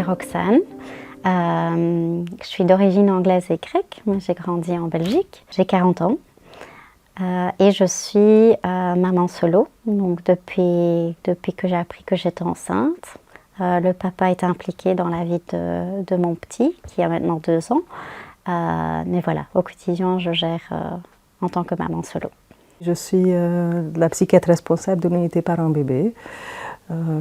Roxane. Je suis d'origine anglaise et grecque, mais j'ai grandi en Belgique. J'ai 40 ans et je suis maman solo, donc depuis que j'ai appris que j'étais enceinte. Le papa est impliqué dans la vie de mon petit, qui a maintenant 2 ans. Mais voilà, au quotidien, je gère en tant que maman solo. Je suis la psychiatre responsable de l'unité parents-bébés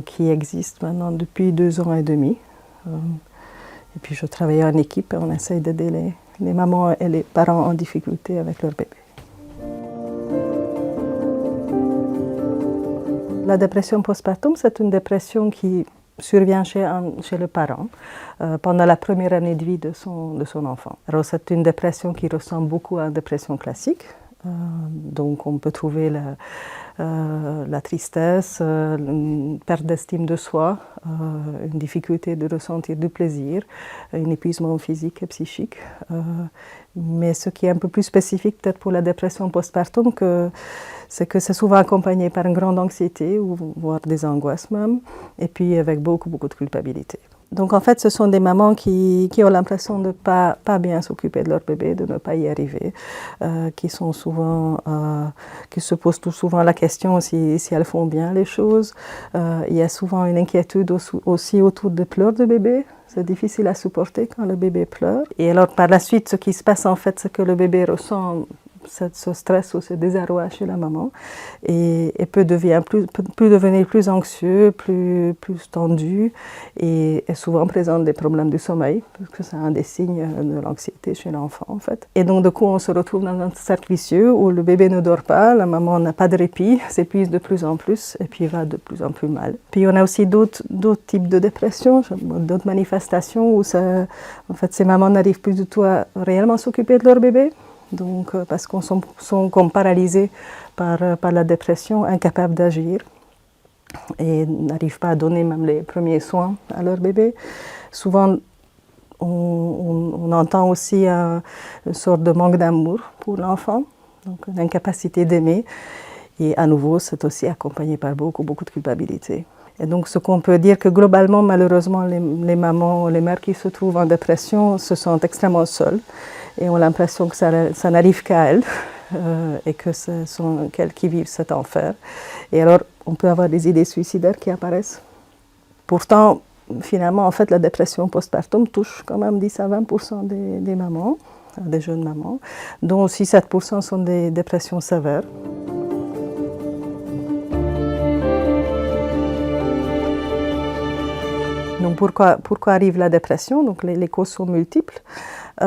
qui existe maintenant depuis 2 ans et demi. Et puis je travaille en équipe et on essaye d'aider les mamans et les parents en difficulté avec leur bébé. La dépression postpartum, c'est une dépression qui survient chez le parent pendant la première année de vie de son enfant. Alors c'est une dépression qui ressemble beaucoup à une dépression classique. Donc on peut trouver la tristesse, une perte d'estime de soi, une difficulté de ressentir du plaisir, un épuisement physique et psychique. Mais ce qui est un peu plus spécifique peut-être pour la dépression postpartum, c'est que c'est souvent accompagné par une grande anxiété, voire des angoisses même, et puis avec beaucoup de culpabilité. Donc en fait, ce sont des mamans qui ont l'impression de ne pas bien s'occuper de leur bébé, de ne pas y arriver, qui se posent tout souvent la question si elles font bien les choses. Il y a souvent une inquiétude aussi autour des pleurs de bébé. C'est difficile à supporter quand le bébé pleure. Et alors par la suite, ce qui se passe en fait, c'est que le bébé ressent ce stress ou ce désarroi chez la maman et peut devenir plus anxieux, plus tendu et souvent présente des problèmes du sommeil parce que c'est un des signes de l'anxiété chez l'enfant en fait. Et donc du coup on se retrouve dans un cercle vicieux où le bébé ne dort pas, la maman n'a pas de répit, s'épuise de plus en plus et puis va de plus en plus mal. Puis on a aussi d'autres types de dépression, d'autres manifestations où en fait ces mamans n'arrivent plus du tout à réellement s'occuper de leur bébé. Donc, parce qu'on sont comme paralysés par la dépression, incapables d'agir et n'arrivent pas à donner même les premiers soins à leur bébé. Souvent, on entend aussi une sorte de manque d'amour pour l'enfant, donc une incapacité d'aimer. Et à nouveau, c'est aussi accompagné par beaucoup de culpabilité. Et donc, ce qu'on peut dire que globalement, malheureusement, les mamans, les mères qui se trouvent en dépression se sentent extrêmement seules et ont l'impression que ça n'arrive qu'à elles et que ce sont qu'elles qui vivent cet enfer. Et alors, on peut avoir des idées suicidaires qui apparaissent. Pourtant, finalement, en fait, la dépression postpartum touche quand même 10 à 20% des mamans, des jeunes mamans, dont aussi 7% sont des dépressions sévères. Donc pourquoi arrive la dépression? Donc les causes sont multiples et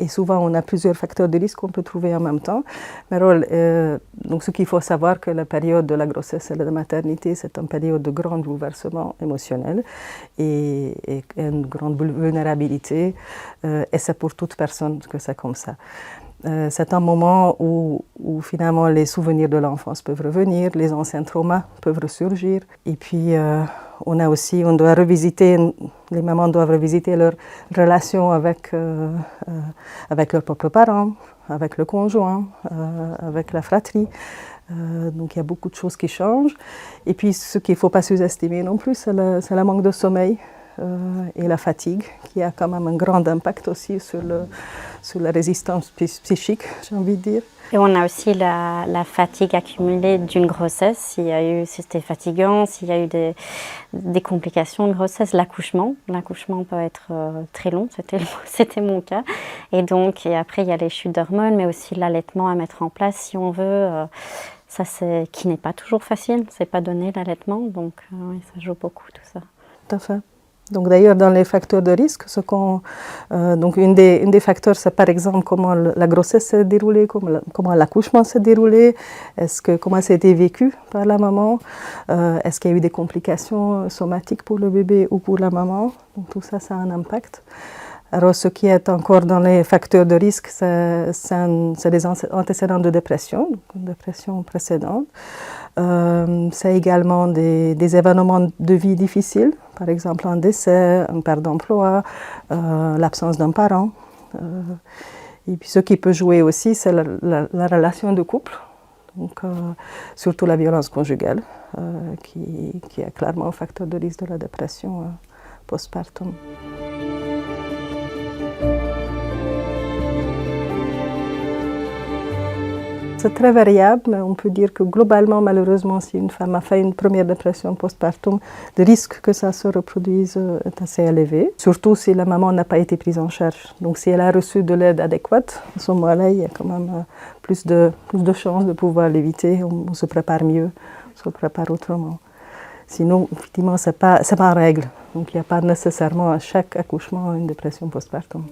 souvent on a plusieurs facteurs de risque qu'on peut trouver en même temps. Mais donc ce qu'il faut savoir que la période de la grossesse et de la maternité c'est une période de grand bouleversement émotionnel et une grande vulnérabilité et c'est pour toute personne que c'est comme ça. C'est un moment où finalement les souvenirs de l'enfance peuvent revenir, les anciens traumas peuvent ressurgir. Et puis les mamans doivent revisiter leur relation avec leurs propres parents, avec le conjoint, avec la fratrie. Donc il y a beaucoup de choses qui changent. Et puis ce qu'il ne faut pas sous-estimer non plus, c'est le manque de sommeil. Et la fatigue, qui a quand même un grand impact aussi sur la résistance psychique, j'ai envie de dire. Et on a aussi la fatigue accumulée d'une grossesse, si c'était fatigant, s'il y a eu des complications de grossesse, l'accouchement peut être très long, c'était mon cas. Et après il y a les chutes d'hormones, mais aussi l'allaitement à mettre en place si on veut. Qui n'est pas toujours facile, c'est pas donné l'allaitement, donc oui, ça joue beaucoup tout ça. Tout à fait. Donc d'ailleurs dans les facteurs de risque, donc une des facteurs c'est par exemple comment la grossesse s'est déroulée, comment l'accouchement s'est déroulé, comment ça a été vécu par la maman, est-ce qu'il y a eu des complications somatiques pour le bébé ou pour la maman, donc tout ça a un impact. Alors ce qui est encore dans les facteurs de risque, c'est des antécédents de dépression, donc une dépression précédente. C'est également des événements de vie difficiles, par exemple un décès, une perte d'emploi, l'absence d'un parent. Et puis ce qui peut jouer aussi, c'est la relation de couple. Donc, surtout la violence conjugale, qui est clairement un facteur de risque de la dépression postpartum. C'est très variable, mais on peut dire que globalement, malheureusement, si une femme a fait une première dépression postpartum, le risque que ça se reproduise est assez élevé, surtout si la maman n'a pas été prise en charge. Donc si elle a reçu de l'aide adéquate, à ce moment-là, il y a quand même plus de chances de pouvoir l'éviter, on se prépare mieux, on se prépare autrement. Sinon, effectivement, ce n'est pas en règle, donc il n'y a pas nécessairement à chaque accouchement une dépression postpartum.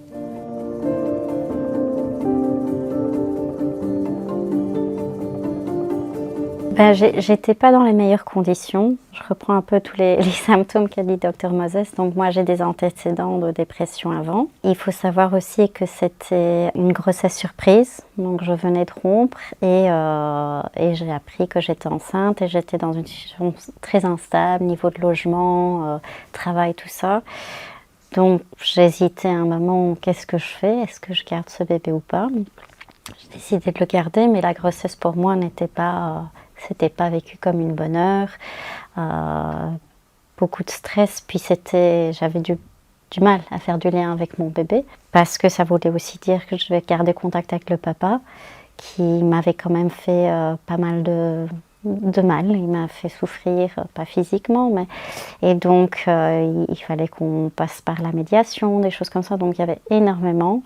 J'étais pas dans les meilleures conditions. Je reprends un peu tous les symptômes qu'a dit Dr Moses. Donc moi j'ai des antécédents de dépression avant. Il faut savoir aussi que c'était une grossesse surprise. Donc je venais de rompre et j'ai appris que j'étais enceinte et j'étais dans une situation très instable, niveau de logement, travail, tout ça. Donc j'hésitais à un moment, qu'est-ce que je fais? Est-ce que je garde ce bébé ou pas? J'ai décidé de le garder, mais la grossesse pour moi c'était pas vécu comme une bonne heure, beaucoup de stress, puis j'avais du mal à faire du lien avec mon bébé, parce que ça voulait aussi dire que je devais garder contact avec le papa, qui m'avait quand même fait pas mal de mal, il m'a fait souffrir, pas physiquement, mais... Et donc il fallait qu'on passe par la médiation, des choses comme ça, donc il y avait énormément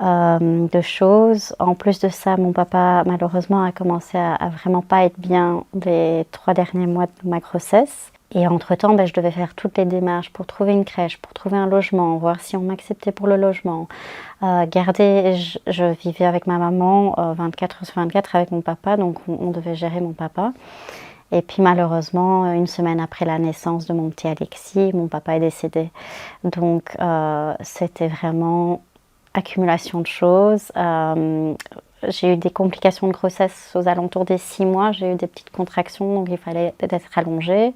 de choses. En plus de ça, mon papa malheureusement a commencé à vraiment pas être bien les 3 derniers mois de ma grossesse. Et entre-temps, je devais faire toutes les démarches pour trouver une crèche, pour trouver un logement, voir si on m'acceptait pour le logement. Je vivais avec ma maman 24 heures sur 24 avec mon papa, donc on devait gérer mon papa. Et puis malheureusement, une semaine après la naissance de mon petit Alexis, mon papa est décédé. Donc c'était vraiment accumulation de choses. J'ai eu des complications de grossesse aux alentours des 6 mois. J'ai eu des petites contractions, donc il fallait être allongée.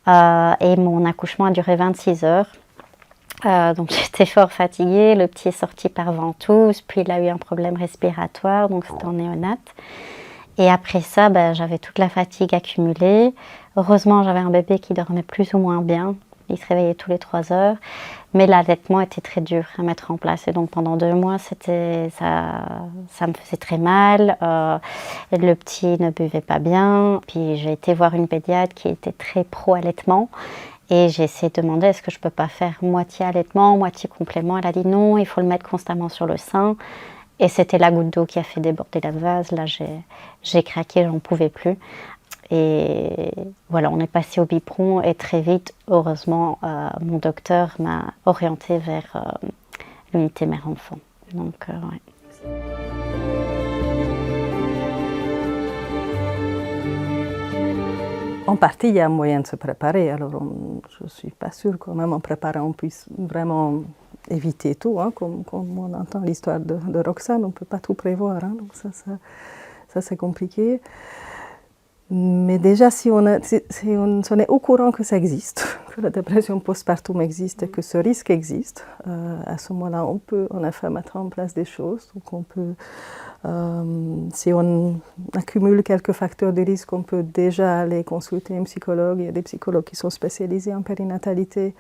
Et mon accouchement a duré 26 heures. Donc j'étais fort fatiguée. Le petit est sorti par ventouse, puis il a eu un problème respiratoire, donc c'était en néonate. Et après ça, j'avais toute la fatigue accumulée. Heureusement, j'avais un bébé qui dormait plus ou moins bien. Il se réveillait tous les 3 heures. Mais l'allaitement était très dur à mettre en place. Et donc pendant 2 mois, ça me faisait très mal. Le petit ne buvait pas bien. Puis j'ai été voir une pédiatre qui était très pro-allaitement. Et j'ai essayé de demander, est-ce que je ne peux pas faire moitié allaitement, moitié complément? Elle a dit non, il faut le mettre constamment sur le sein. Et c'était la goutte d'eau qui a fait déborder la vase. Là, j'ai craqué, j'en pouvais plus. Et voilà, on est passé au biberon et très vite, heureusement, mon docteur m'a orientée vers l'unité mère-enfant. Donc, ouais. En partie, il y a un moyen de se préparer. Alors, je ne suis pas sûre que même en préparant, on puisse vraiment éviter tout. Hein, comme on entend l'histoire de Roxane, on ne peut pas tout prévoir. Hein, donc ça c'est compliqué. Mais déjà, si on est au courant que ça existe, que la dépression postpartum existe et que ce risque existe, à ce moment-là, on peut en effet mettre en place des choses. Donc on peut, si on accumule quelques facteurs de risque, on peut déjà aller consulter un psychologue. Il y a des psychologues qui sont spécialisés en périnatalité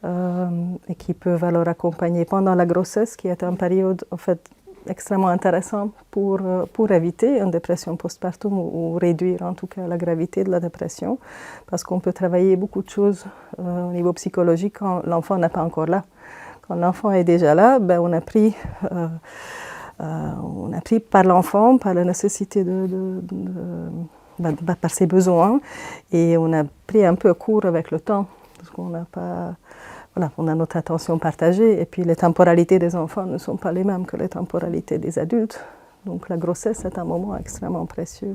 et qui peuvent alors accompagner pendant la grossesse, qui est une période en fait extrêmement intéressant pour éviter une dépression postpartum ou réduire en tout cas la gravité de la dépression, parce qu'on peut travailler beaucoup de choses au niveau psychologique quand l'enfant n'est pas encore là. Quand l'enfant est déjà là, on a pris par l'enfant, par la nécessité par ses besoins, et on a pris un peu court avec le temps, parce qu'on n'a pas... Voilà, on a notre attention partagée et puis les temporalités des enfants ne sont pas les mêmes que les temporalités des adultes. Donc la grossesse est un moment extrêmement précieux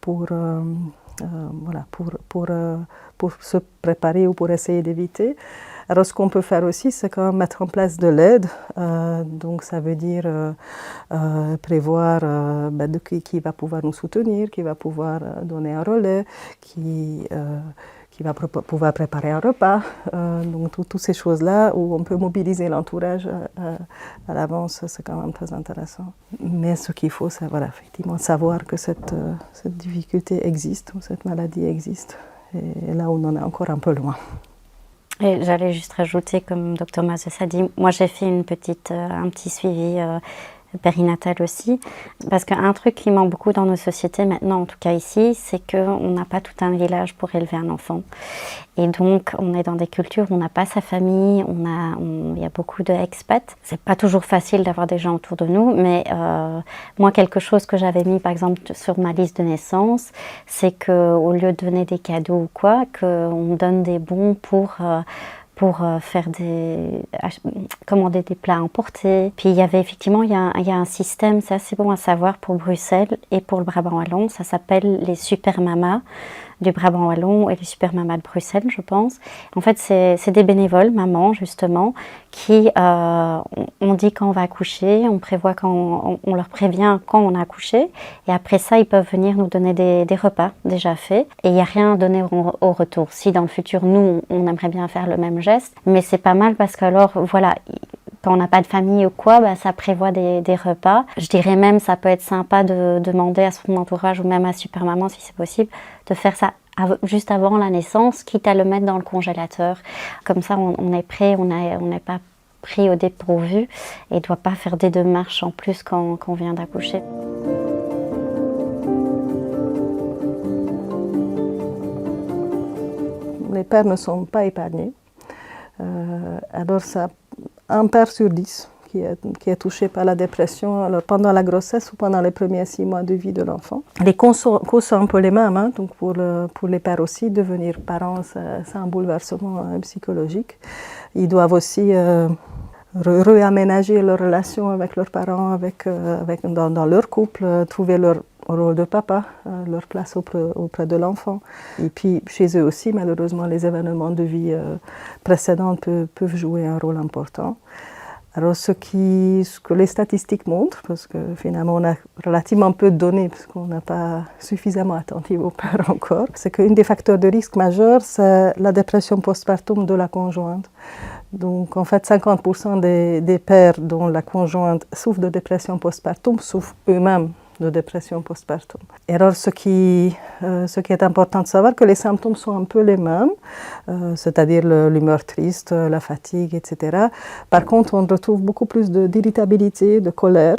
pour se préparer ou pour essayer d'éviter. Alors ce qu'on peut faire aussi, c'est quand même mettre en place de l'aide. Donc ça veut dire prévoir qui va pouvoir nous soutenir, qui va pouvoir donner un relais, qui qui va pouvoir préparer un repas. Donc toutes ces choses-là où on peut mobiliser l'entourage à l'avance, c'est quand même très intéressant. Mais ce qu'il faut, c'est voilà, effectivement savoir que cette difficulté existe, ou cette maladie existe. Et là, on en est encore un peu loin. Et j'allais juste rajouter, comme Dr Mazes a dit, moi j'ai fait un petit suivi périnatal aussi, parce qu'un truc qui manque beaucoup dans nos sociétés maintenant, en tout cas ici, c'est qu'on n'a pas tout un village pour élever un enfant. Et donc, on est dans des cultures où on n'a pas sa famille, il y a beaucoup d'expats. C'est pas toujours facile d'avoir des gens autour de nous, mais moi, quelque chose que j'avais mis, par exemple, sur ma liste de naissance, c'est qu'au lieu de donner des cadeaux ou quoi, qu'on donne des bons pour commander des plats emportés. Puis il y avait effectivement, il y a un système, c'est assez bon à savoir pour Bruxelles et pour le Brabant Wallon, ça s'appelle les Super Mamas du Brabant Wallon et les Super Mamas de Bruxelles, je pense. En fait, c'est des bénévoles, mamans justement, qui on dit quand on va accoucher, on prévoit on leur prévient quand on a accouché, et après ça, ils peuvent venir nous donner des repas déjà faits, et il n'y a rien à donner au retour. Si dans le futur, nous, on aimerait bien faire le même geste, mais c'est pas mal parce que alors, voilà, quand on n'a pas de famille ou quoi, bah, ça prévoit des repas. Je dirais même, ça peut être sympa de demander à son entourage ou même à Super Maman, si c'est possible, de faire ça juste avant la naissance, quitte à le mettre dans le congélateur. Comme ça, on est prêt, on n'est pas pris au dépourvu et ne doit pas faire des démarches en plus quand on vient d'accoucher. Les pères ne sont pas épargnés. Alors ça, un père sur 10 qui est touché par la dépression alors pendant la grossesse ou pendant les premiers 6 mois de vie de l'enfant. Les causes sont un peu les mêmes, hein, donc pour les pères aussi, devenir parents, c'est un bouleversement psychologique. Ils doivent aussi réaménager leur relation avec leurs parents, dans leur couple, trouver leur rôle de papa, leur place auprès de l'enfant. Et puis chez eux aussi, malheureusement, les événements de vie précédents peuvent jouer un rôle important. Alors ce que les statistiques montrent, parce que finalement on a relativement peu de données, parce qu'on n'a pas suffisamment attentif aux pères encore, c'est qu'un des facteurs de risque majeurs, c'est la dépression postpartum de la conjointe. Donc en fait 50% des pères dont la conjointe souffre de dépression postpartum souffrent eux-mêmes de dépression postpartum. Et alors ce qui est important de savoir, que les symptômes sont un peu les mêmes, c'est-à-dire l'humeur triste, la fatigue, etc. Par contre, on retrouve beaucoup plus d'irritabilité, de colère,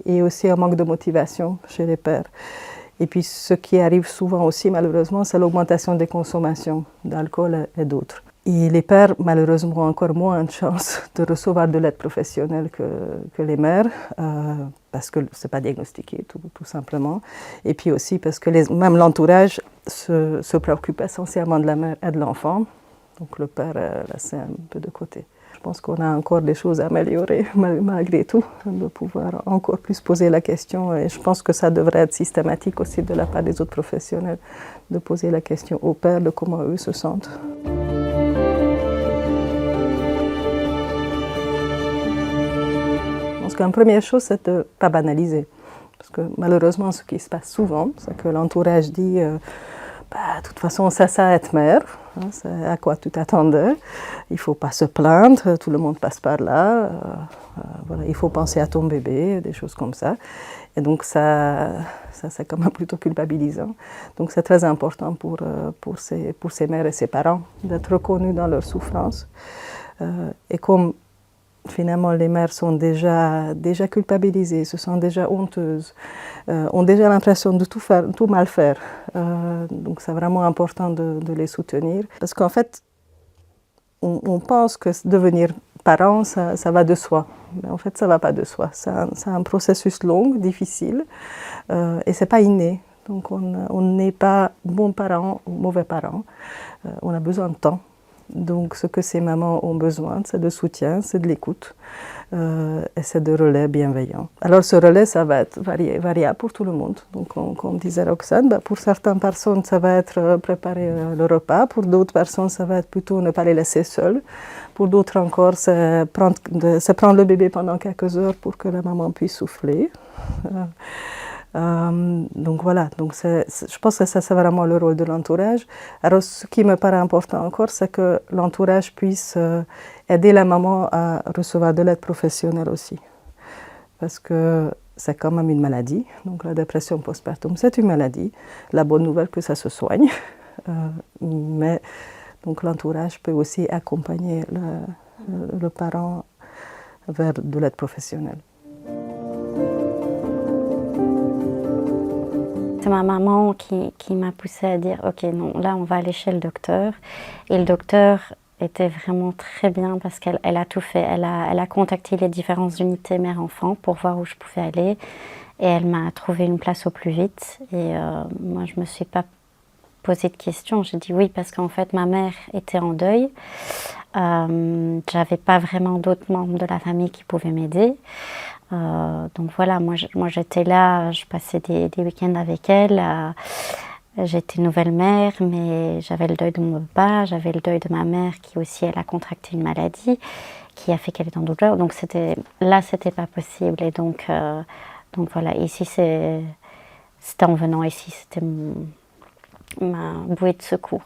et aussi un manque de motivation chez les pères. Et puis ce qui arrive souvent aussi, malheureusement, c'est l'augmentation des consommations d'alcool et d'autres. Et les pères, malheureusement, ont encore moins de chances de recevoir de l'aide professionnelle que les mères, parce que ce n'est pas diagnostiqué, tout simplement. Et puis aussi parce que même l'entourage se préoccupe essentiellement de la mère et de l'enfant. Donc le père laissé un peu de côté. Je pense qu'on a encore des choses à améliorer, malgré tout, de pouvoir encore plus poser la question. Et je pense que ça devrait être systématique aussi de la part des autres professionnels, de poser la question aux pères de comment eux se sentent. Je pense qu'une première chose, c'est de ne pas banaliser. Parce que malheureusement, ce qui se passe souvent, c'est que l'entourage dit de toute façon, ça être mère, hein, c'est à quoi tu t'attendais. Il ne faut pas se plaindre, tout le monde passe par là. Voilà, il faut penser à ton bébé, des choses comme ça. Et donc ça c'est quand même plutôt culpabilisant. Donc c'est très important pour ces mères et ces parents d'être reconnus dans leur souffrance. Et comme finalement, les mères sont déjà culpabilisées, se sentent déjà honteuses, ont déjà l'impression de tout mal faire. Donc c'est vraiment important de les soutenir. Parce qu'en fait, on pense que devenir parent, ça va de soi. Mais en fait, ça ne va pas de soi. C'est un processus long, difficile, et ce n'est pas inné. Donc on n'est pas bon parent ou mauvais parent. On a besoin de temps. Donc ce que ces mamans ont besoin, c'est de soutien, c'est de l'écoute et c'est de relais bienveillants. Alors ce relais, ça va être variable pour tout le monde. Donc comme disait Roxane, pour certaines personnes, ça va être préparer le repas. Pour d'autres personnes, ça va être plutôt ne pas les laisser seules. Pour d'autres encore, c'est prendre le bébé pendant quelques heures pour que la maman puisse souffler. Donc voilà, donc je pense que ça c'est vraiment le rôle de l'entourage. Alors ce qui me paraît important encore, c'est que l'entourage puisse aider la maman à recevoir de l'aide professionnelle aussi. Parce que c'est quand même une maladie, donc la dépression postpartum c'est une maladie. La bonne nouvelle que ça se soigne, mais donc l'entourage peut aussi accompagner le parent vers de l'aide professionnelle. C'est ma maman qui m'a poussée à dire « Ok, non, là on va aller chez le docteur ». Et le docteur était vraiment très bien parce qu'elle a tout fait. Elle a contacté les différentes unités mère-enfant pour voir où je pouvais aller. Et elle m'a trouvé une place au plus vite. Et moi, je ne me suis pas posé de questions. J'ai dit oui parce qu'en fait, ma mère était en deuil. J'avais pas vraiment d'autres membres de la famille qui pouvaient m'aider. Donc voilà, moi j'étais là, je passais des week-ends avec elle. J'étais nouvelle mère, mais j'avais le deuil de mon papa, j'avais le deuil de ma mère qui aussi, elle a contracté une maladie qui a fait qu'elle est en douleur. Donc c'était pas possible. Et donc voilà, ici c'était en venant ici, c'était ma bouée de secours.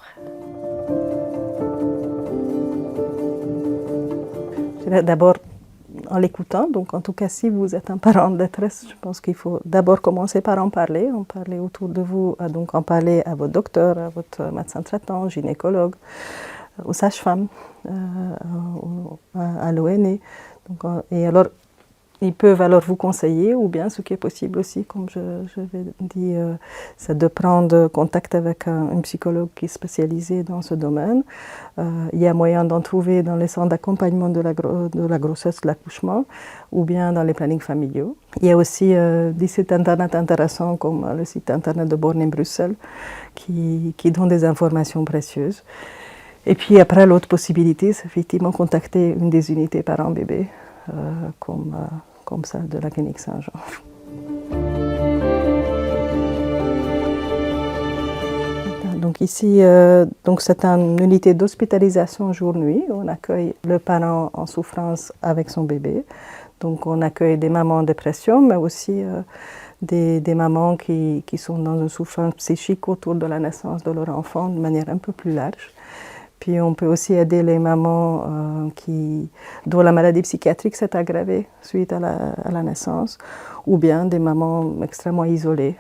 D'abord, en l'écoutant, donc en tout cas si vous êtes un parent en détresse, je pense qu'il faut d'abord commencer par en parler autour de vous, donc en parler à votre docteur, à votre médecin traitant, gynécologue, aux sages-femmes, à l'ONE. Et alors, ils peuvent alors vous conseiller, ou bien ce qui est possible aussi, comme je l'ai dit, c'est de prendre contact avec un psychologue qui est spécialisé dans ce domaine. Il y a moyen d'en trouver dans les centres d'accompagnement de la grossesse, de l'accouchement, ou bien dans les plannings familiaux. Il y a aussi des sites internet intéressants comme le site internet de Born in Bruxelles qui donnent des informations précieuses. Et puis après, l'autre possibilité, c'est effectivement contacter une des unités parents-bébés, comme ça de la clinique Saint-Jean. Donc ici, c'est une unité d'hospitalisation jour-nuit. On accueille le parent en souffrance avec son bébé. Donc on accueille des mamans en dépression, mais aussi des mamans qui sont dans une souffrance psychique autour de la naissance de leur enfant de manière un peu plus large. Puis on peut aussi aider les mamans dont la maladie psychiatrique s'est aggravée suite à la naissance, ou bien des mamans extrêmement isolées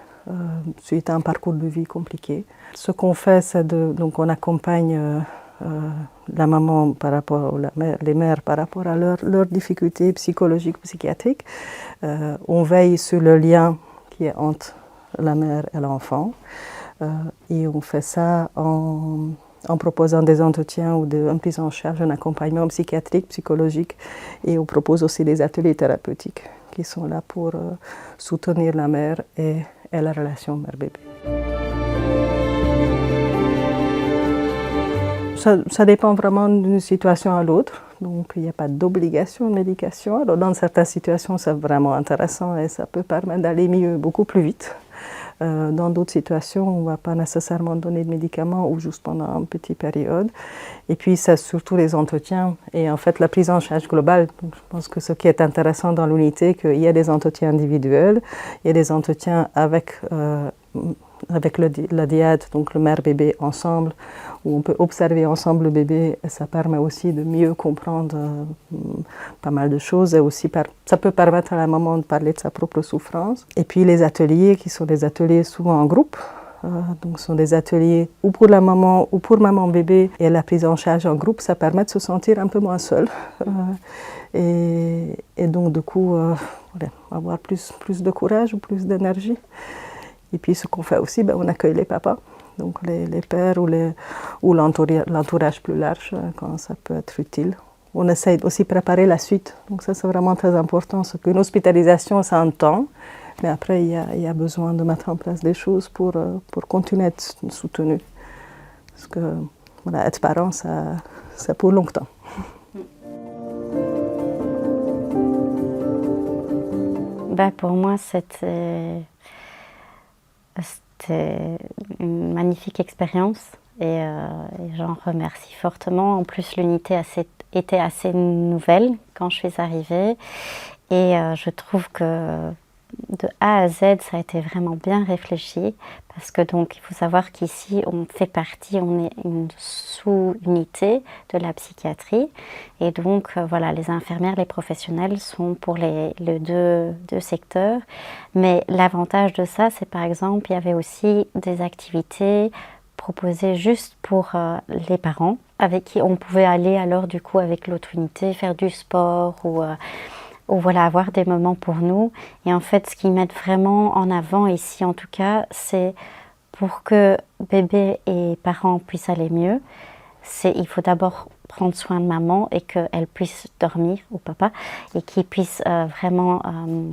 suite à un parcours de vie compliqué. Ce qu'on fait, c'est donc on accompagne la maman par rapport les mères par rapport à leurs difficultés psychologiques, psychiatriques. On veille sur le lien qui est entre la mère et l'enfant, et on fait ça en proposant des entretiens ou une prise en charge, un accompagnement psychiatrique, psychologique, et on propose aussi des ateliers thérapeutiques qui sont là pour soutenir la mère et la relation mère-bébé. Ça dépend vraiment d'une situation à l'autre, donc il n'y a pas d'obligation de médication. Alors dans certaines situations, c'est vraiment intéressant et ça peut permettre d'aller mieux beaucoup plus vite. Dans d'autres situations, on ne va pas nécessairement donner de médicaments ou juste pendant une petite période. Et puis, c'est surtout les entretiens et en fait la prise en charge globale. Donc, je pense que ce qui est intéressant dans l'unité, qu'il y a des entretiens individuels, il y a des entretiens avec la diade, donc le mère-bébé ensemble, où on peut observer ensemble le bébé et ça permet aussi de mieux comprendre pas mal de choses et aussi ça peut permettre à la maman de parler de sa propre souffrance. Et puis les ateliers qui sont des ateliers souvent en groupe, donc ce sont des ateliers ou pour la maman ou pour maman-bébé et la prise en charge en groupe, ça permet de se sentir un peu moins seul et donc du coup avoir plus de courage ou plus d'énergie. Et puis ce qu'on fait aussi, on accueille les papas, donc les pères ou l'entourage plus large quand ça peut être utile. On essaye aussi de préparer la suite, donc ça c'est vraiment très important, c'est qu'une hospitalisation c'est un temps, mais après il y a besoin de mettre en place des choses pour continuer à être soutenu. Parce que être parent, c'est pour longtemps. Pour moi c'était une magnifique expérience et j'en remercie fortement. En plus, l'unité était assez nouvelle quand je suis arrivée et je trouve que de A à Z, ça a été vraiment bien réfléchi parce que donc il faut savoir qu'ici on fait partie, on est une sous-unité de la psychiatrie et donc voilà, les infirmières, les professionnels sont pour les deux secteurs. Mais l'avantage de ça, c'est par exemple, il y avait aussi des activités proposées juste pour les parents avec qui on pouvait aller alors du coup avec l'autre unité faire du sport ou voilà, avoir des moments pour nous. Et en fait, ce qu'ils mettent vraiment en avant ici, en tout cas, c'est pour que bébé et parents puissent aller mieux, il faut d'abord prendre soin de maman et qu'elle puisse dormir, ou papa, et qu'ils puissent vraiment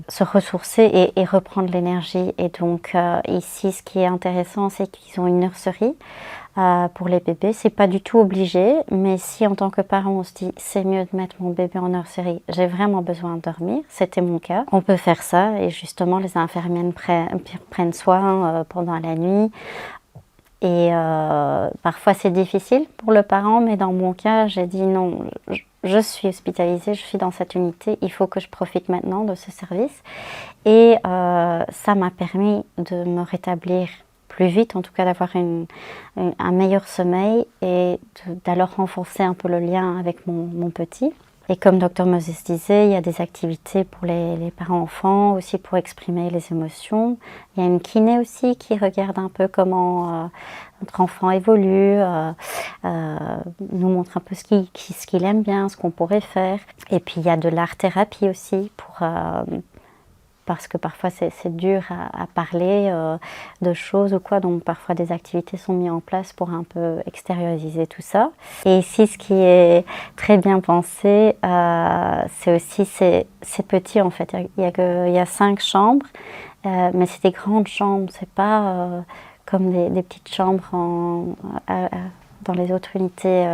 se ressourcer et reprendre l'énergie. Et donc ici, ce qui est intéressant, c'est qu'ils ont une nurserie pour les bébés. C'est pas du tout obligé, mais si en tant que parent on se dit c'est mieux de mettre mon bébé en nurserie, j'ai vraiment besoin de dormir, c'était mon cas, on peut faire ça et justement les infirmières prennent soin pendant la nuit. Et parfois c'est difficile pour le parent, mais dans mon cas, j'ai dit non, je suis hospitalisée, je suis dans cette unité, il faut que je profite maintenant de ce service. Et ça m'a permis de me rétablir plus vite, en tout cas d'avoir un meilleur sommeil et d'alors renforcer un peu le lien avec mon petit. Et comme Dr Moses disait, il y a des activités pour les parents-enfants, aussi pour exprimer les émotions. Il y a une kiné aussi qui regarde un peu comment notre enfant évolue, nous montre un peu ce qu'il aime bien, ce qu'on pourrait faire. Et puis il y a de l'art-thérapie aussi parce que parfois c'est dur à parler de choses ou quoi, donc parfois des activités sont mises en place pour un peu extérioriser tout ça. Et ici, ce qui est très bien pensé, c'est aussi c'est petit en fait. Il y a 5 chambres, mais c'est des grandes chambres, c'est pas comme des petites chambres dans les autres unités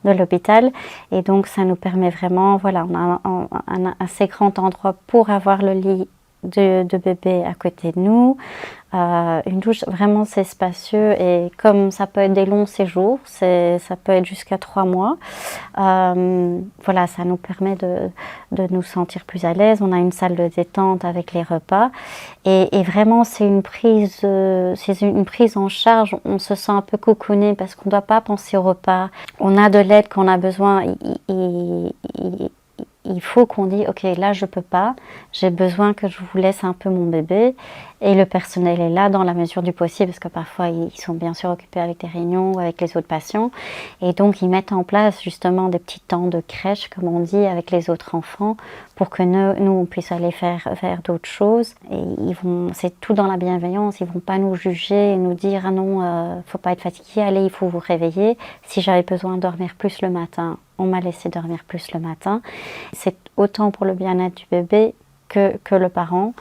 de l'hôpital. Et donc, ça nous permet vraiment, voilà, on a un assez grand endroit pour avoir le lit de bébé à côté de nous. Une douche, vraiment, c'est spacieux et comme ça peut être des longs séjours, ça peut être jusqu'à 3 mois. Voilà, ça nous permet de nous sentir plus à l'aise. On a une salle de détente avec les repas et vraiment c'est une prise en charge. On se sent un peu cocooné parce qu'on ne doit pas penser au repas. On a de l'aide quand on a besoin. Il faut qu'on dise, ok, là je peux pas, j'ai besoin que je vous laisse un peu mon bébé. Et le personnel est là dans la mesure du possible, parce que parfois ils sont bien sûr occupés avec des réunions ou avec les autres patients. Et donc ils mettent en place justement des petits temps de crèche, comme on dit, avec les autres enfants, pour que nous on puisse aller faire d'autres choses. Et c'est tout dans la bienveillance, ils vont pas nous juger et nous dire, ah non, faut pas être fatigué, allez, il faut vous réveiller. Si j'avais besoin de dormir plus le matin, on m'a laissé dormir plus le matin. C'est autant pour le bien-être du bébé que le parent.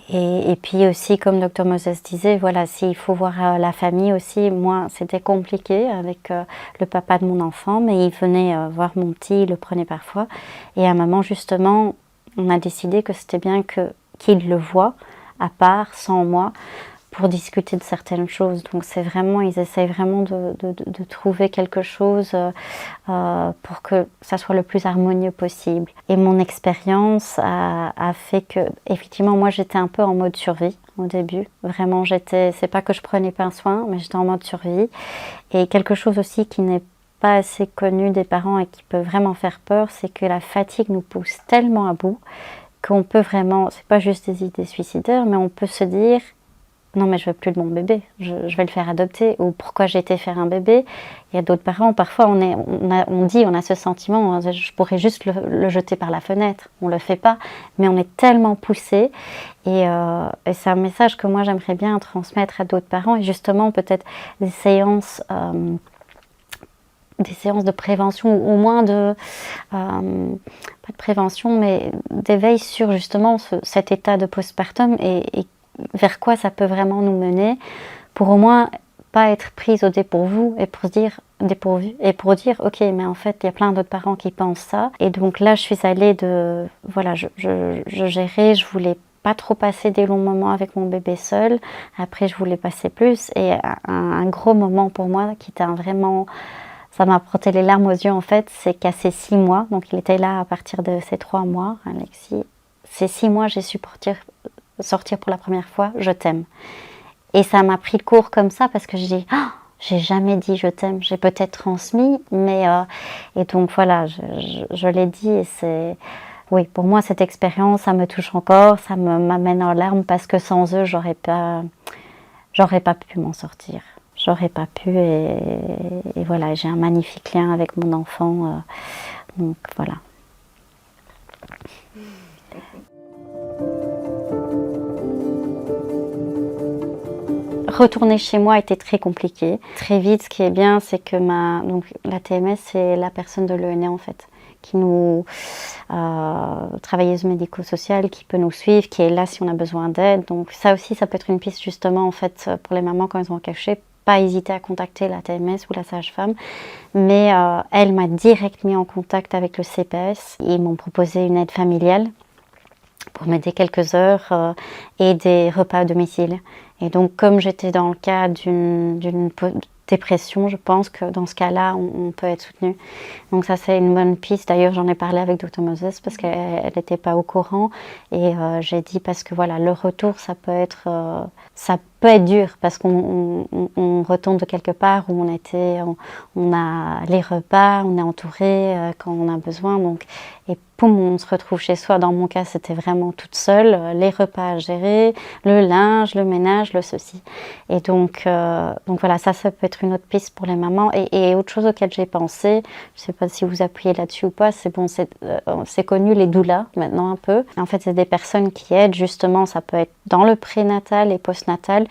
Et puis aussi, comme Dr Moses disait, voilà, s'il faut voir la famille aussi, moi c'était compliqué avec le papa de mon enfant, mais il venait voir mon petit, il le prenait parfois. Et à un moment, justement, on a décidé que c'était bien qu'il le voie à part, sans moi, pour discuter de certaines choses. Donc c'est vraiment, ils essayent vraiment de trouver quelque chose pour que ça soit le plus harmonieux possible. Et mon expérience a fait que, effectivement, moi j'étais un peu en mode survie au début. Vraiment, c'est pas que je prenais pas un soin, mais j'étais en mode survie. Et quelque chose aussi qui n'est pas assez connu des parents et qui peut vraiment faire peur, c'est que la fatigue nous pousse tellement à bout qu'on peut vraiment, c'est pas juste des idées suicidaires, mais on peut se dire non mais je veux plus de mon bébé, je vais le faire adopter, ou pourquoi j'ai été faire un bébé. Il y a d'autres parents, parfois on a ce sentiment, je pourrais juste le jeter par la fenêtre, on le fait pas, mais on est tellement poussé et c'est un message que moi j'aimerais bien transmettre à d'autres parents et justement peut-être des séances de prévention ou au moins pas de prévention mais d'éveil sur justement cet état de postpartum et vers quoi ça peut vraiment nous mener pour au moins pas être prise au dépourvu et pour dire ok mais en fait il y a plein d'autres parents qui pensent ça et donc là je suis allée je gérais, je voulais pas trop passer des longs moments avec mon bébé seul, après je voulais passer plus et un gros moment pour moi qui était ça m'a porté les larmes aux yeux en fait, c'est qu'à ses 6 mois, donc il était là à partir de ses 3 mois, Alexis, c'est si moi j'ai su sortir pour la première fois, je t'aime. Et ça m'a pris le cours comme ça parce que je dis, oh, j'ai jamais dit je t'aime, j'ai peut-être transmis, mais et donc voilà, je l'ai dit et c'est, oui, pour moi cette expérience, ça me touche encore, ça m'amène en larmes parce que sans eux, j'aurais pas pu m'en sortir, j'aurais pas pu et voilà, j'ai un magnifique lien avec mon enfant, donc voilà. Retourner chez moi était très compliqué. Très vite, ce qui est bien, c'est que donc, la TMS, c'est la personne de l'ENA en fait, qui nous travailleuse médico-sociale, qui peut nous suivre, qui est là si on a besoin d'aide. Donc ça aussi, ça peut être une piste justement en fait pour les mamans quand elles ont accouché. Pas hésiter à contacter la TMS ou la sage-femme, mais elle m'a direct mis en contact avec le CPS. Ils m'ont proposé une aide familiale pour m'aider quelques heures et des repas à domicile. Et donc, comme j'étais dans le cas d'une dépression, je pense que dans ce cas-là, on peut être soutenu. Donc ça, c'est une bonne piste. D'ailleurs, j'en ai parlé avec Dr Moses parce qu'elle n'était pas au courant. Et j'ai dit parce que voilà, le retour, ça peut être dur parce qu'on retourne de quelque part où on a les repas, on est entouré quand on a besoin. Donc, et poum, on se retrouve chez soi. Dans mon cas, c'était vraiment toute seule, les repas à gérer, le linge, le ménage, le ceci. Et donc voilà, ça peut être une autre piste pour les mamans. Et autre chose auquel j'ai pensé, je ne sais pas si vous appuyez là-dessus ou pas, c'est connu les doulas maintenant un peu. En fait, c'est des personnes qui aident justement, ça peut être dans le prénatal et postnatal,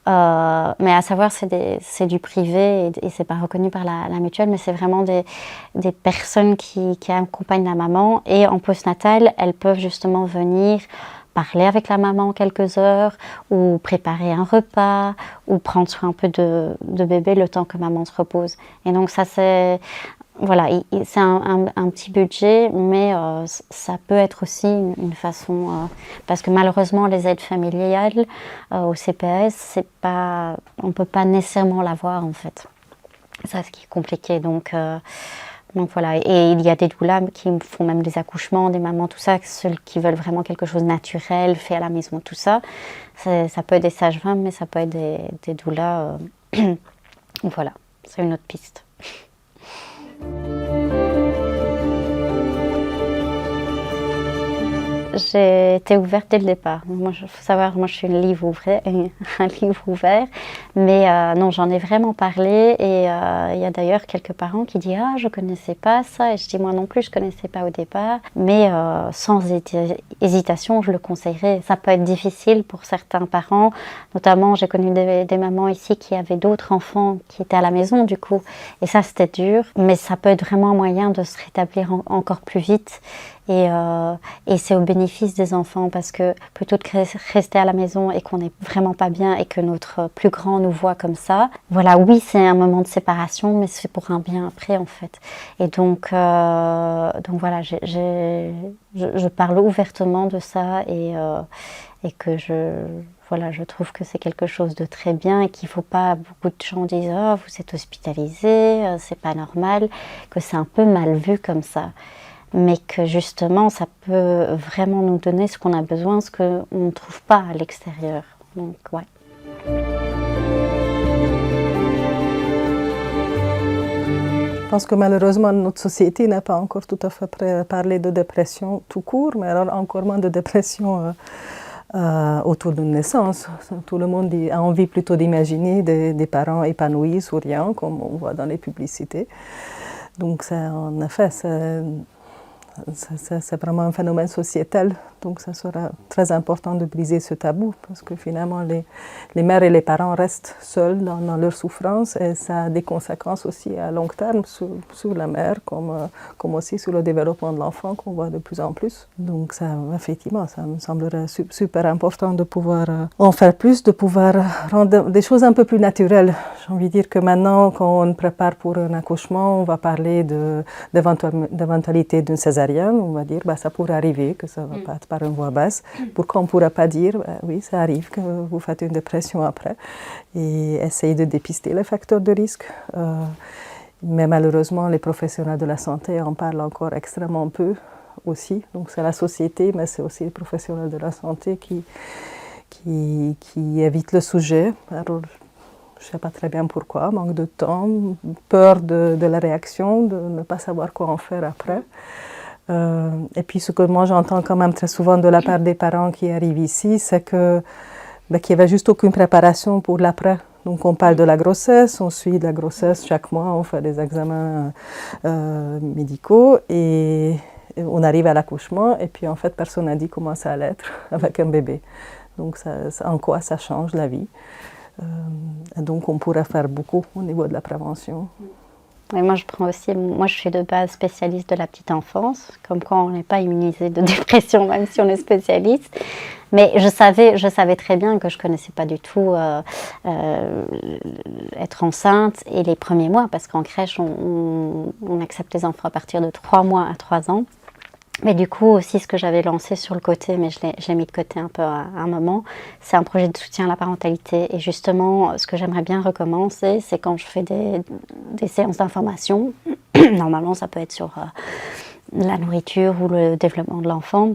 mais à savoir c'est du privé et c'est pas reconnu par la mutuelle, mais c'est vraiment des personnes qui accompagnent la maman et en postnatal, elles peuvent justement venir parler avec la maman quelques heures ou préparer un repas ou prendre soin un peu de bébé le temps que maman se repose. Et donc ça c'est voilà, c'est un petit budget, mais ça peut être aussi une façon, parce que malheureusement les aides familiales au CPS, on ne peut pas nécessairement l'avoir en fait. C'est ça ce qui est compliqué, donc voilà, et il y a des doulas qui font même des accouchements, des mamans, tout ça, ceux qui veulent vraiment quelque chose de naturel, fait à la maison, tout ça. Ça peut être des sages-femmes, mais ça peut être des doulas. Voilà, c'est une autre piste. J'ai été ouverte dès le départ. Moi, il faut savoir, moi je suis un livre ouvert, mais non, j'en ai vraiment parlé et il y a d'ailleurs quelques parents qui disent « Ah, je connaissais pas ça » et je dis « Moi non plus, je connaissais pas au départ », mais sans hésitation, je le conseillerais. Ça peut être difficile pour certains parents, notamment j'ai connu des mamans ici qui avaient d'autres enfants qui étaient à la maison du coup, et ça c'était dur, mais ça peut être vraiment un moyen de se rétablir encore plus vite. Et c'est au bénéfice des enfants parce que plutôt que rester à la maison et qu'on n'est vraiment pas bien et que notre plus grand nous voit comme ça, voilà, oui, c'est un moment de séparation, mais c'est pour un bien après en fait. Et donc voilà, je parle ouvertement de ça et que je trouve que c'est quelque chose de très bien et qu'il ne faut pas, beaucoup de gens disent « Oh, vous êtes hospitalisé, c'est pas normal », que c'est un peu mal vu comme ça. Mais que justement, ça peut vraiment nous donner ce qu'on a besoin, ce qu'on ne trouve pas à l'extérieur. Donc, ouais. Je pense que malheureusement, notre société n'a pas encore tout à fait prêt à parler de dépression tout court, mais alors encore moins de dépression autour d'une naissance. Tout le monde a envie plutôt d'imaginer des parents épanouis, souriants, comme on voit dans les publicités. Donc, en effet, c'est vraiment un phénomène sociétal, donc ça sera très important de briser ce tabou parce que finalement les mères et les parents restent seuls dans leur souffrance et ça a des conséquences aussi à long terme sur la mère comme aussi sur le développement de l'enfant qu'on voit de plus en plus. Donc ça, effectivement, ça me semblerait super important de pouvoir en faire plus, de pouvoir rendre des choses un peu plus naturelles. J'ai envie de dire que maintenant, quand on prépare pour un accouchement, on va parler d'éventualité d'une césarienne. On va dire ça pourrait arriver, que ça ne va pas être par une voix basse. Pourquoi on ne pourra pas dire oui, ça arrive que vous faites une dépression après et essayer de dépister les facteurs de risque. Mais malheureusement, les professionnels de la santé en parlent encore extrêmement peu aussi. Donc c'est la société, mais c'est aussi les professionnels de la santé qui évitent le sujet. Alors, je ne sais pas très bien pourquoi, manque de temps, peur de la réaction, de ne pas savoir quoi en faire après. Et puis ce que moi j'entends quand même très souvent de la part des parents qui arrivent ici, c'est qu'il n'y avait juste aucune préparation pour l'après. Donc on parle de la grossesse, on suit la grossesse chaque mois, on fait des examens médicaux et on arrive à l'accouchement et puis en fait personne n'a dit comment ça allait être avec un bébé. Donc en quoi ça change la vie. Et donc on pourrait faire beaucoup au niveau de la prévention. Et moi, je suis de base spécialiste de la petite enfance, comme quoi on n'est pas immunisé de dépression, même si on est spécialiste. Mais je savais très bien que je ne connaissais pas du tout être enceinte et les premiers mois, parce qu'en crèche, on accepte les enfants à partir de 3 mois à 3 ans. Mais du coup, aussi, ce que j'avais lancé sur le côté, mais je l'ai mis de côté un peu à un moment, c'est un projet de soutien à la parentalité. Et justement, ce que j'aimerais bien recommencer, c'est quand je fais des séances d'information, normalement ça peut être sur la nourriture ou le développement de l'enfant,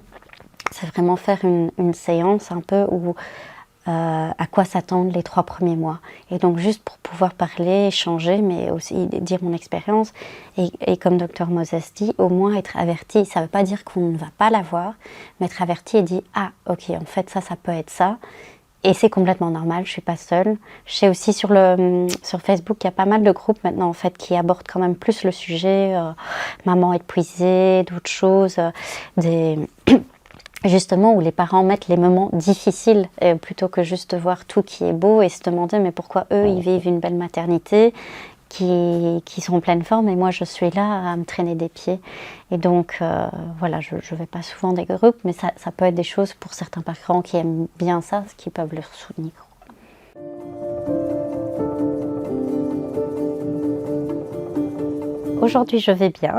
c'est vraiment faire une séance un peu où à quoi s'attendre les 3 premiers mois. Et donc juste pour pouvoir parler, échanger, mais aussi dire mon expérience. Et comme Dr Moses dit, au moins être averti. Ça ne veut pas dire qu'on ne va pas l'avoir, mais être averti et dire « Ah, ok, en fait ça peut être ça ». Et c'est complètement normal, je ne suis pas seule. Je sais aussi sur Facebook, il y a pas mal de groupes maintenant en fait, qui abordent quand même plus le sujet. Maman épuisée, d'autres choses, justement où les parents mettent les moments difficiles plutôt que juste voir tout qui est beau et se demander mais pourquoi eux ils vivent une belle maternité qui sont en pleine forme et moi je suis là à me traîner des pieds. Et donc voilà, je ne vais pas souvent des groupes, mais ça peut être des choses pour certains parents qui aiment bien ça, qui peuvent leur soutenir. Aujourd'hui je vais bien.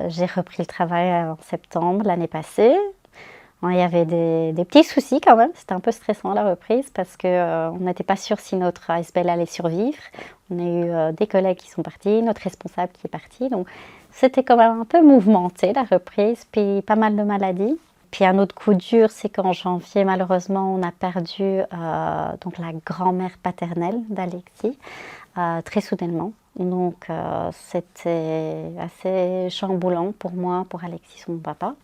J'ai repris le travail en septembre l'année passée. Il y avait des petits soucis quand même, c'était un peu stressant la reprise parce qu'on n'était pas sûr si notre ASBL allait survivre. On a eu des collègues qui sont partis, notre responsable qui est parti, donc c'était quand même un peu mouvementé la reprise, puis pas mal de maladies. Puis un autre coup dur, c'est qu'en janvier, malheureusement, on a perdu donc la grand-mère paternelle d'Alexis, très soudainement. Donc c'était assez chamboulant pour moi, pour Alexis, son papa.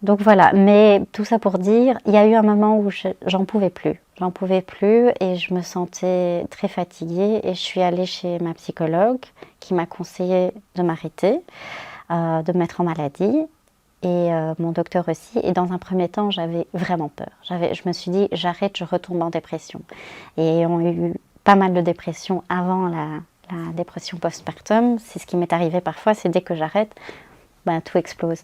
Donc voilà, mais tout ça pour dire, il y a eu un moment où j'en pouvais plus. J'en pouvais plus et je me sentais très fatiguée et je suis allée chez ma psychologue qui m'a conseillé de m'arrêter, de me mettre en maladie. Et mon docteur aussi. Et dans un premier temps, j'avais vraiment peur. Je me suis dit, j'arrête, je retombe en dépression. Et on a eu pas mal de dépression avant la dépression postpartum. C'est ce qui m'est arrivé parfois, c'est dès que j'arrête, ben, tout explose.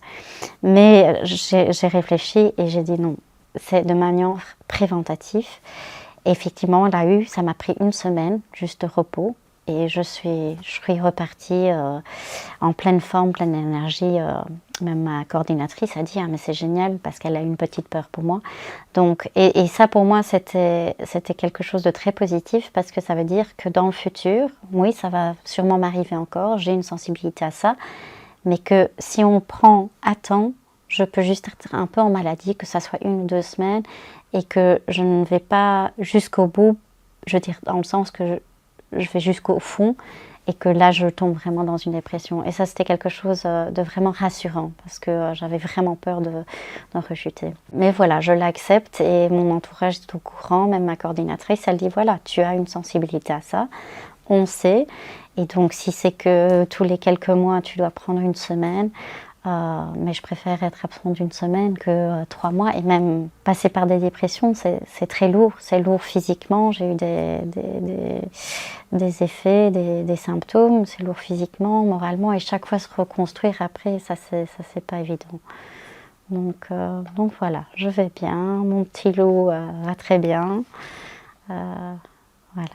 Mais j'ai réfléchi et j'ai dit non, c'est de manière préventive. Et effectivement, ça m'a pris 1 semaine, juste de repos. Et je suis repartie en pleine forme, pleine énergie. Même ma coordinatrice a dit ah, mais c'est génial parce qu'elle a une petite peur pour moi. Donc, et ça pour moi c'était quelque chose de très positif parce que ça veut dire que dans le futur, oui ça va sûrement m'arriver encore, j'ai une sensibilité à ça, mais que si on prend à temps, je peux juste être un peu en maladie, que ça soit 1 ou 2 semaines et que je ne vais pas jusqu'au bout, je veux dire dans le sens que je vais jusqu'au fond et que là je tombe vraiment dans une dépression. Et ça c'était quelque chose de vraiment rassurant parce que j'avais vraiment peur d'en rechuter. Mais voilà, je l'accepte et mon entourage est au courant, même ma coordinatrice, elle dit voilà, tu as une sensibilité à ça, on sait. Et donc si c'est que tous les quelques mois tu dois prendre 1 semaine, mais je préfère être absente 1 semaine que 3 mois et même passer par des dépressions, c'est très lourd, c'est lourd physiquement, j'ai eu des effets, des symptômes, c'est lourd physiquement, moralement et chaque fois se reconstruire après, ça c'est pas évident. Donc voilà, je vais bien, mon petit loup va très bien, voilà.